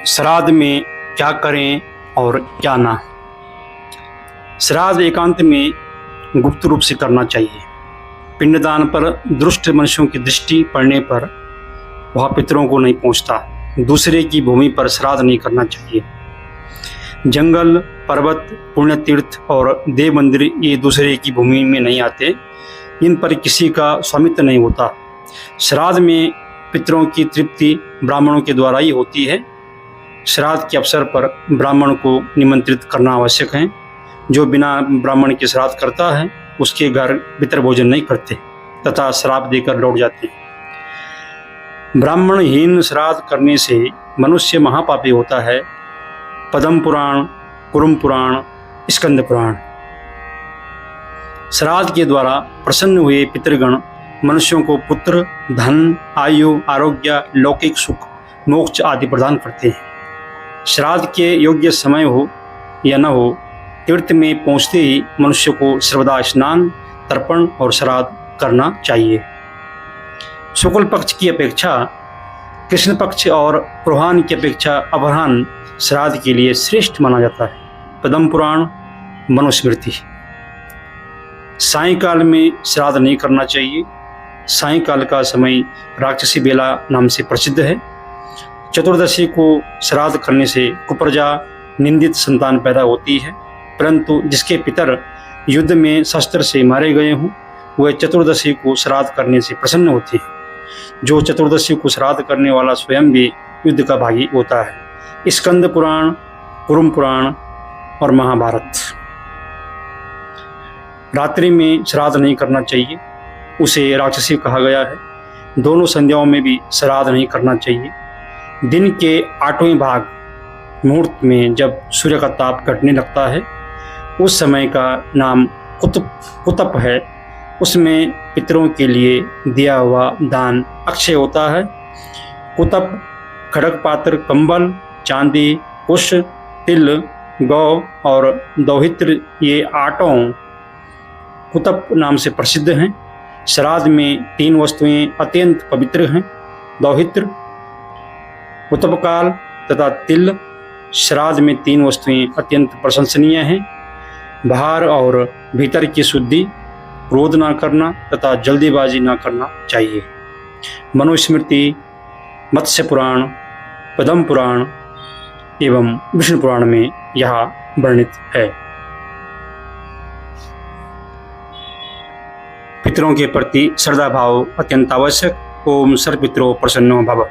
श्राद्ध में क्या करें और क्या ना। श्राद्ध एकांत में गुप्त रूप से करना चाहिए। पिंडदान पर दुष्ट मनुष्यों की दृष्टि पड़ने पर वह पितरों को नहीं पहुंचता। दूसरे की भूमि पर श्राद्ध नहीं करना चाहिए। जंगल, पर्वत, पुण्य तीर्थ और देव मंदिर ये दूसरे की भूमि में नहीं आते। इन पर किसी का स्वामित्व नहीं होता। श्राद्ध में पितरों की तृप्ति ब्राह्मणों के द्वारा ही होती है। श्राद्ध के अवसर पर ब्राह्मण को निमंत्रित करना आवश्यक है। जो बिना ब्राह्मण के श्राद्ध करता है उसके घर पितर भोजन नहीं करते तथा श्राप देकर लौट जाते हैं। ब्राह्मणहीन श्राद्ध करने से मनुष्य महापापी होता है। पद्म पुराण, कुरुम पुराण, स्कंद पुराण। श्राद्ध के द्वारा प्रसन्न हुए पितृगण मनुष्यों को पुत्र, धन, आयु, आरोग्य, लौकिक सुख, मोक्ष आदि प्रदान करते हैं। श्राद्ध के योग्य समय हो या न हो, तीर्थ में पहुंचते ही मनुष्य को सर्वदा स्नान, तर्पण और श्राद्ध करना चाहिए। शुक्ल पक्ष की अपेक्षा कृष्ण पक्ष और प्रोहान की अपेक्षा अपराह्न श्राद्ध के लिए श्रेष्ठ माना जाता है। पद्म पुराण, मनुस्मृति। सायंकाल में श्राद्ध नहीं करना चाहिए। सायंकाल का समय राक्षसी बेला नाम से प्रसिद्ध है। चतुर्दशी को श्राद्ध करने से कुप्रजा, निंदित संतान पैदा होती है। परंतु जिसके पितर युद्ध में शस्त्र से मारे गए हों वह चतुर्दशी को श्राद्ध करने से प्रसन्न होते हैं। जो चतुर्दशी को श्राद्ध करने वाला स्वयं भी युद्ध का भागी होता है। स्कंद पुराण, कुरुम पुराण और महाभारत। रात्रि में श्राद्ध नहीं करना चाहिए, उसे राक्षसी कहा गया है। दोनों संध्याओं में भी श्राद्ध नहीं करना चाहिए। दिन के 8वें भाग मुहूर्त में जब सूर्य का ताप घटने लगता है उस समय का नाम कुतप है। उसमें पितरों के लिए दिया हुआ दान अक्षय होता है। कुतप खड़ग पात्र, कंबल, चांदी, कुश, तिल, गौ और दौहित्र ये 8 कुतप नाम से प्रसिद्ध हैं। श्राद्ध में 3 वस्तुएं अत्यंत पवित्र हैं। दौहित्र, कुतपकाल तथा तिल। श्राद्ध में 3 वस्तुएं अत्यंत प्रशंसनीय हैं। बाहर और भीतर की शुद्धि, क्रोध ना करना तथा जल्दीबाजी ना करना चाहिए। मनुस्मृति, मत्स्य पुराण, पद्म पुराण एवं विष्णु पुराण में यह वर्णित है। पितरों के प्रति श्रद्धा भाव अत्यंत आवश्यक। ओम सर्वपितरो प्रसन्नो भव।